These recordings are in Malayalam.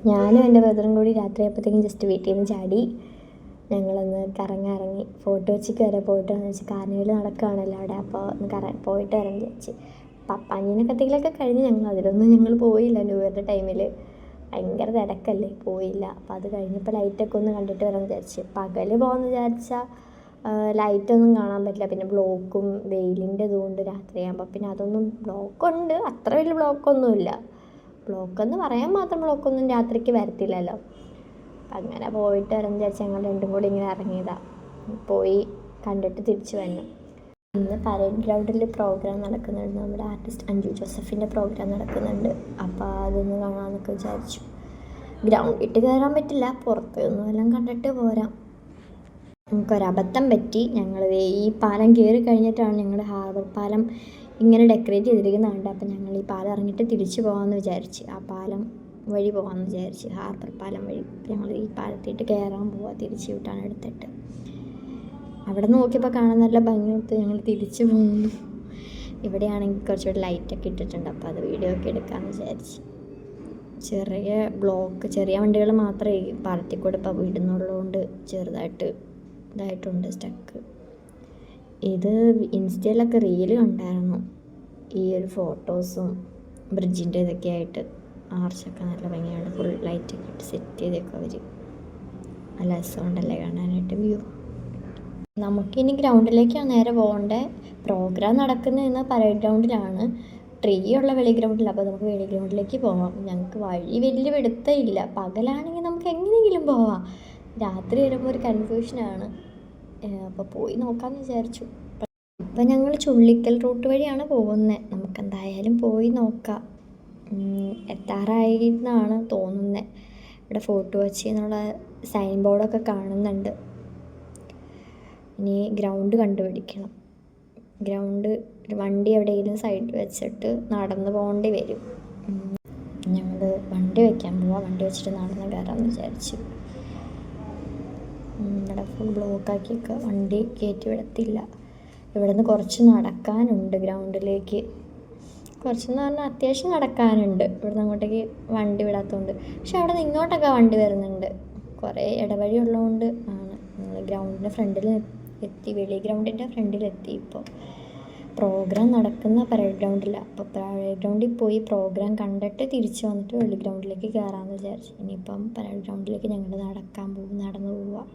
ഞാനും എൻ്റെ ബ്രദറും കൂടി രാത്രിയായപ്പോഴത്തേക്കും ജസ്റ്റ് വീട്ടിൽ നിന്ന് ചാടി. ഞങ്ങളൊന്ന് കറങ്ങി ഫോർട്ട് കൊച്ചിക്ക് വരെ പോയിട്ട് വന്നു വെച്ചാൽ കാർണിവൽ നടക്കുകയാണല്ലോ അവിടെ. അപ്പോൾ ഒന്ന് പോയിട്ട് വരാൻ വിചാരിച്ച്. പപ്പാഞ്ഞിനെ കത്തികളൊക്കെ കഴിഞ്ഞ് അതിലൊന്നും ഞങ്ങൾ പോയില്ല. ന്യൂ ഇയറിൻ്റെ ടൈമിൽ ഭയങ്കര തിരക്കല്ലേ, പോയില്ല. അപ്പോൾ അത് കഴിഞ്ഞപ്പോൾ ലൈറ്റൊക്കെ ഒന്ന് കണ്ടിട്ട് വരാൻ വിചാരിച്ച്. പകൽ പോകാമെന്ന് വിചാരിച്ചാൽ ലൈറ്റൊന്നും കാണാൻ പറ്റില്ല. പിന്നെ ബ്ലോക്കും വെയിലിൻ്റെ ഇതുകൊണ്ട് രാത്രിയാകുമ്പോൾ പിന്നെ അതൊന്നും ബ്ലോക്കുണ്ട്, അത്ര വലിയ ബ്ലോക്കൊന്നുമില്ല. ബ്ലോക്കെന്ന് പറയാൻ മാത്രം ബ്ലോക്കൊന്നും രാത്രിക്ക് വരത്തില്ലല്ലോ. അങ്ങനെ പോയിട്ട് വരാൻ വിചാരിച്ച് ഞങ്ങൾ രണ്ടും കൂടി ഇങ്ങനെ ഇറങ്ങിയതാണ്. പോയി കണ്ടിട്ട് തിരിച്ചു വന്നു. ഇന്ന് പരേഡ് ഗ്രൗണ്ടിൽ പ്രോഗ്രാം നടക്കുന്നുണ്ട്. നമ്മുടെ ആർട്ടിസ്റ്റ് അഞ്ജു ജോസഫിൻ്റെ പ്രോഗ്രാം നടക്കുന്നുണ്ട്. അപ്പോൾ അതൊന്ന് കാണാമെന്നൊക്കെ വിചാരിച്ചു. ഗ്രൗണ്ടിട്ട് കയറാൻ പറ്റില്ല, പുറത്ത് നിന്നും എല്ലാം കണ്ടിട്ട് പോരാം. നമുക്കൊരബദ്ധം പറ്റി. ഞങ്ങൾ ഈ പാലം കയറി കഴിഞ്ഞിട്ടാണ് ഞങ്ങളുടെ ഹാർബർ പാലം ഇങ്ങനെ ഡെക്കറേറ്റ് ചെയ്തിരിക്കുന്നതുണ്ട്. അപ്പോൾ ഞങ്ങൾ ഈ പാലം ഇറങ്ങിയിട്ട് തിരിച്ചു പോകാമെന്ന് വിചാരിച്ച്, ആ പാലം വഴി പോകാമെന്ന് വിചാരിച്ച്, ഹാർബർ പാലം വഴി. ഞങ്ങൾ ഈ പാലത്തിട്ട് കയറാൻ പോവുക, തിരിച്ച് വിട്ടാണ് എടുത്തിട്ട്. അവിടെ നോക്കിയപ്പോൾ കാണാൻ നല്ല ഭംഗിയൊത്ത് ഞങ്ങൾ തിരിച്ചു പോകുന്നു. ഇവിടെയാണെങ്കിൽ കുറച്ചുകൂടി ലൈറ്റൊക്കെ ഇട്ടിട്ടുണ്ട്. അപ്പോൾ അത് വീഡിയോ ഒക്കെ എടുക്കാമെന്ന് വിചാരിച്ച്. ചെറിയ ബ്ലോക്ക്, ചെറിയ വണ്ടികൾ മാത്രമേ ഈ പാലത്തിൽ ഇപ്പോൾ വിടുന്നുള്ളതുകൊണ്ട് ചെറുതായിട്ട് ഇതായിട്ടുണ്ട്, സ്റ്റക്ക്. ഇത് ഇൻസ്റ്റയിലൊക്കെ റീല് കണ്ടായിരുന്നു, ഈ ഒരു ഫോട്ടോസും ബ്രിഡ്ജിൻ്റെ ഇതൊക്കെ ആയിട്ട്. ആർച്ചൊക്കെ നല്ല ഭംഗിയാണ്, ഫുൾ ലൈറ്റൊക്കെ ഇട്ട് സെറ്റ് ചെയ്തൊക്കെ അവർ. നല്ല രസമുണ്ടല്ലേ കാണാനായിട്ട് വ്യൂ. നമുക്കിനി ഗ്രൗണ്ടിലേക്കാണ് നേരെ പോകേണ്ടത്. പ്രോഗ്രാം നടക്കുന്നത് ഇന്ന് പരേഡ് ഗ്രൗണ്ടിലാണ്, ട്രീ ഉള്ള വെളി ഗ്രൗണ്ടിൽ. അപ്പോൾ നമുക്ക് വെളി ഗ്രൗണ്ടിലേക്ക് പോകാം. ഞങ്ങൾക്ക് വഴി വലിയ പിടുത്തമില്ല. പകലാണെങ്കിൽ നമുക്ക് എങ്ങനെയെങ്കിലും പോവാം, രാത്രി വരുമ്പോൾ ഒരു കൺഫ്യൂഷനാണ്. അപ്പോൾ പോയി നോക്കാമെന്ന് വിചാരിച്ചു. ഇപ്പം ഞങ്ങൾ ചുള്ളിക്കൽ റൂട്ട് വഴിയാണ് പോകുന്നത്. നമുക്കെന്തായാലും പോയി നോക്കാം. എത്താറായി എന്നാണ് തോന്നുന്നത്. ഇവിടെ ഫോർട്ട് കൊച്ചി എന്നുള്ള സൈൻ ബോർഡൊക്കെ കാണുന്നുണ്ട്. ഇനി ഗ്രൗണ്ട് കണ്ടുപിടിക്കണം. ഗ്രൗണ്ട് വണ്ടി എവിടെയെങ്കിലും സൈഡിൽ വെച്ചിട്ട് നടന്ന് പോകേണ്ടി വരും. ഞങ്ങൾ വണ്ടി വയ്ക്കാൻ പോവാം. വണ്ടി വെച്ചിട്ട് നടന്ന് കയറാമെന്ന് വിചാരിച്ചു. ഇവിടെ ഫുൾ ബ്ലോക്കാക്കിയൊക്കെ വണ്ടി കയറ്റി വിടത്തില്ല. ഇവിടെ നിന്ന് കുറച്ച് നടക്കാനുണ്ട് ഗ്രൗണ്ടിലേക്ക്. കുറച്ചെന്ന് പറഞ്ഞാൽ അത്യാവശ്യം നടക്കാനുണ്ട്. ഇവിടെ നിന്ന് അങ്ങോട്ടേക്ക് വണ്ടി വിടാത്തതുകൊണ്ട്. പക്ഷെ അവിടെ നിന്ന് ഇങ്ങോട്ടൊക്കെ വണ്ടി വരുന്നുണ്ട്. കുറേ ഇടവഴി ഉള്ളതുകൊണ്ട് ആണ്. നമ്മൾ ഗ്രൗണ്ടിൻ്റെ ഫ്രണ്ടിൽ എത്തി, വെളി ഗ്രൗണ്ടിൻ്റെ ഫ്രണ്ടിലെത്തി. ഇപ്പോൾ പ്രോഗ്രാം നടക്കുന്ന പരേഡ് ഗ്രൗണ്ടിലാണ്. അപ്പോൾ പരേഡ് ഗ്രൗണ്ടിൽ പോയി പ്രോഗ്രാം കണ്ടിട്ട് തിരിച്ച് വന്നിട്ട് വെളി ഗ്രൗണ്ടിലേക്ക് കയറാമെന്ന് വിചാരിച്ചു. ഇനിയിപ്പം പരേഡ് ഗ്രൗണ്ടിലേക്ക് ഞങ്ങൾ നടന്നു പോവുക.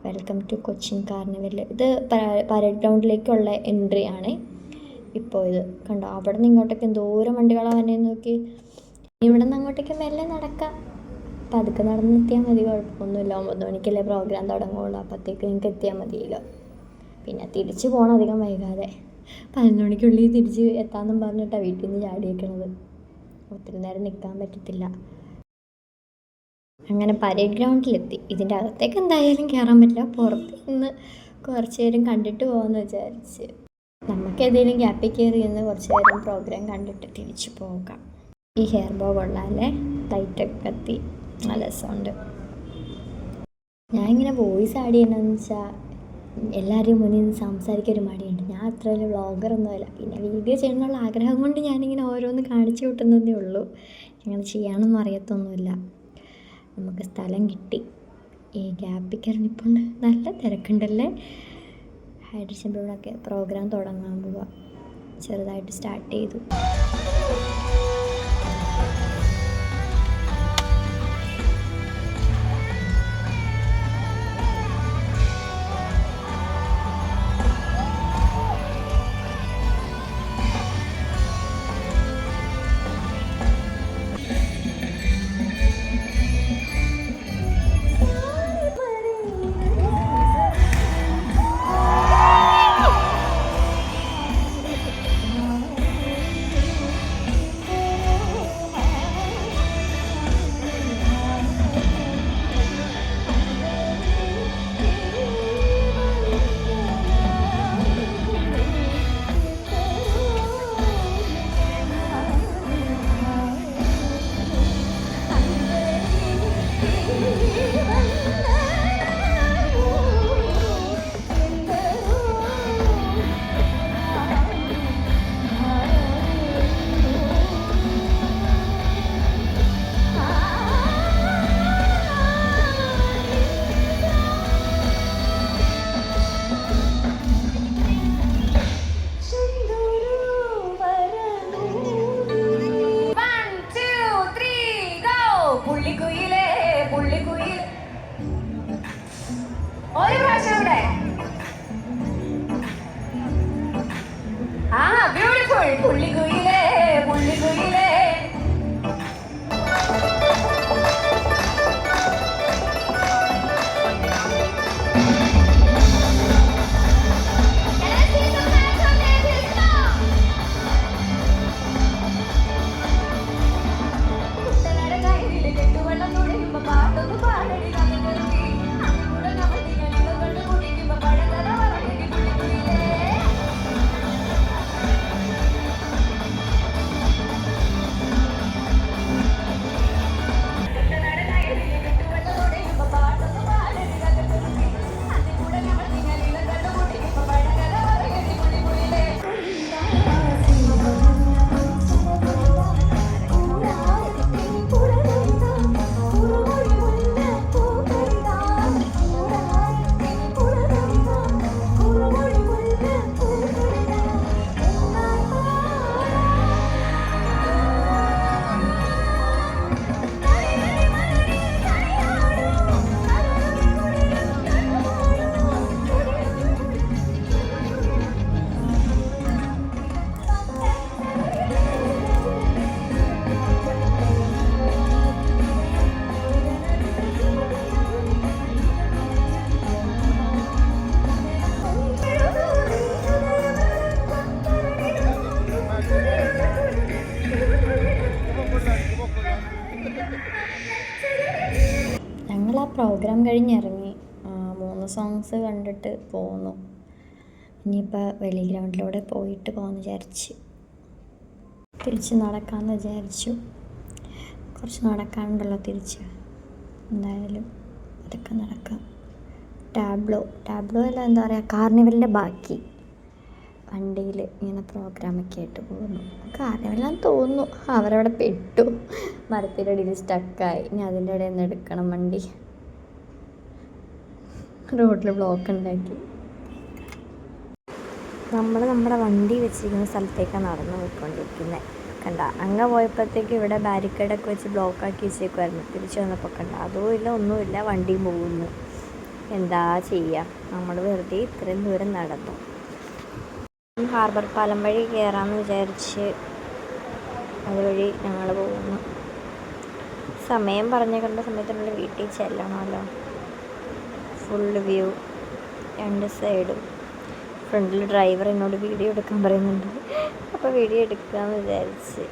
Welcome to Cochin carnival. ഇത് പരേഡ് ഗ്രൗണ്ടിലേക്കുള്ള എൻട്രി ആണ്. ഇപ്പോൾ ഇത് കണ്ടോ, അവിടെ നിന്ന് ഇങ്ങോട്ടേക്ക് എന്തോരം വണ്ടികളാണ് വന്നേന്ന് നോക്കി. ഇവിടെ നിന്ന് അങ്ങോട്ടേക്ക് മെല്ലെ നടക്കാം. അപ്പം അതൊക്കെ നടന്നെത്തിയാൽ മതി, കുഴപ്പമൊന്നുമില്ല. 9 മണിക്കല്ലേ പ്രോഗ്രാം തുടങ്ങുള്ളൂ, അപ്പോഴത്തേക്ക് നിങ്ങൾക്ക് എത്തിയാൽ മതിയല്ലോ. പിന്നെ തിരിച്ച് പോകണം അധികം വൈകാതെ. 11 മണിക്കുള്ളിൽ തിരിച്ച് എത്താമെന്നും പറഞ്ഞിട്ടാണ് വീട്ടിൽ നിന്ന് ചാടി വയ്ക്കണത്. ഒത്തിരി നേരം നിൽക്കാൻ പറ്റത്തില്ല. അങ്ങനെ പരേഡ് ഗ്രൗണ്ടിലെത്തി. ഇതിൻ്റെ അകത്തേക്ക് എന്തായാലും കയറാൻ പറ്റില്ല. പുറത്ത് നിന്ന് കുറച്ച് നേരം കണ്ടിട്ട് പോകാമെന്ന് വിചാരിച്ച്. നമുക്ക് ഏതെങ്കിലും ഗ്യാപ്പിൽ കയറി നിന്ന് കുറച്ച് നേരം പ്രോഗ്രാം കണ്ടിട്ട് തിരിച്ചു പോകാം. ഈ ഹെയർ ബോ കൊള്ളാമല്ലേ, ലൈറ്റൊക്കെ കത്തി നല്ല രസമുണ്ട്. ഞാനിങ്ങനെ വോയിസ് ആഡ് ചെയ്യണമെന്ന് വെച്ചാൽ എല്ലാവരെയും മുന്നിൽ നിന്ന് സംസാരിക്കാൻ ഒരു മടിയുണ്ട്. ഞാൻ അത്ര വലിയ വ്ളോഗറൊന്നുമല്ല. പിന്നെ വീഡിയോ ചെയ്യണമെന്നുള്ള ആഗ്രഹം കൊണ്ട് ഞാനിങ്ങനെ ഓരോന്ന് കാണിച്ചു കൂട്ടുന്നതേ ഉള്ളൂ. അങ്ങനെ ചെയ്യാനൊന്നും അറിയത്തൊന്നുമില്ല. നമുക്ക് സ്ഥലം കിട്ടി. ഈ ഗ്യാപ്പിൽ കയറിനിപ്പുണ്ട്. നല്ല തിരക്കുണ്ടല്ലേ. ഹൈഡ്രജൻ ബ്ലൂണൊക്കെ പ്രോഗ്രാം തുടങ്ങാൻ പോവുക. ചെറുതായിട്ട് സ്റ്റാർട്ട് ചെയ്തു. ഞങ്ങളിതാ പ്രോഗ്രാം കഴിഞ്ഞിറങ്ങി 3 സോങ്സ് കണ്ടിട്ട് പോന്നു. ഇനിയിപ്പോൾ വെളി ഗ്രൗണ്ടിലൂടെ പോയിട്ട് പോകാമെന്ന് വിചാരിച്ച് തിരിച്ച് നടക്കാമെന്ന് വിചാരിച്ചു. കുറച്ച് നടക്കാനുണ്ടല്ലോ തിരിച്ച്. എന്തായാലും അതൊക്കെ നടക്കാം. ടാബ്ലോ അല്ല, എന്താ പറയുക, കാർണിവലിൻ്റെ ബാക്കി വണ്ടിയിൽ ഇങ്ങനെ പ്രോഗ്രാമൊക്കെ ആയിട്ട് പോകുന്നു. കാർണിവലാന്ന് തോന്നുന്നു. അവരവിടെ പെട്ടു, മരത്തിൻ്റെ ഇടയിൽ സ്റ്റക്കായി. ഇനി അതിൻ്റെ ഇടയിൽ നിന്ന് എടുക്കണം വണ്ടി. റോഡിൽ ബ്ലോക്ക് ഉണ്ടാക്കി. നമ്മൾ നമ്മുടെ വണ്ടി വെച്ചിരിക്കുന്ന സ്ഥലത്തേക്കാണ് നടന്നു പോയിക്കൊണ്ടിരിക്കുന്നത്. കണ്ട, അങ്ങ് പോയപ്പോഴത്തേക്ക് ഇവിടെ ബാരിക്കേഡൊക്കെ വെച്ച് ബ്ലോക്കാക്കി വെച്ചേക്കുമായിരുന്നു. തിരിച്ചു വന്നപ്പോൾ കണ്ട അതുമില്ല ഒന്നുമില്ല, വണ്ടിയും പോകുന്നു. എന്താ ചെയ്യുക, നമ്മൾ വെറുതെ ഇത്രയും ദൂരം നടന്നു. ഹാർബർ പാലം വഴി കയറാമെന്ന് വിചാരിച്ച് അതുവഴി ഞങ്ങൾ പോകുന്നു. സമയം കണ്ട സമയത്തിനുള്ളിൽ വീട്ടിൽ ചെല്ലണമല്ലോ. ഫുള്ള് വ്യൂ, 2 സൈഡും. ഫ്രണ്ടിൽ ഡ്രൈവർ എന്നോട് വീഡിയോ എടുക്കാൻ പറയുന്നുണ്ട്. അപ്പോൾ വീഡിയോ എടുക്കാമെന്ന് വിചാരിച്ച്.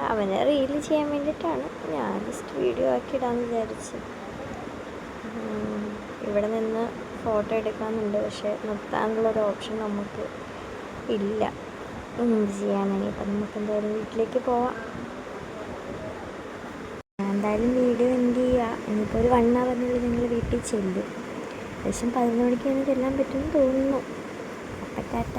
അവനെ റീൽ ചെയ്യാൻ വേണ്ടിയിട്ടാണ്, ഞാൻ ജസ്റ്റ് വീഡിയോ ആക്കി ഇടാമെന്ന് വിചാരിച്ച്. ഇവിടെ നിന്ന് ഫോട്ടോ എടുക്കാമെന്നുണ്ട്, പക്ഷേ നിർത്താനുള്ളൊരു ഓപ്ഷൻ നമുക്ക് ഇല്ല. എന്ത് ചെയ്യാനാണ്? ഇപ്പം നമുക്ക് എന്തായാലും വീട്ടിലേക്ക് പോവാം. ഞാൻ എന്തായാലും വീഡിയോ എന്ത് ചെയ്യുക, ഇനിയിപ്പോൾ ഒരു 1 അവറിനുള്ളിൽ നിങ്ങൾ വീട്ടിൽ ചെല്ലും. ഏകദേശം 11 മണിക്ക് തന്നെ ചെല്ലാൻ പറ്റുമെന്ന് തോന്നുന്നു. അപ്പം ടാറ്റ.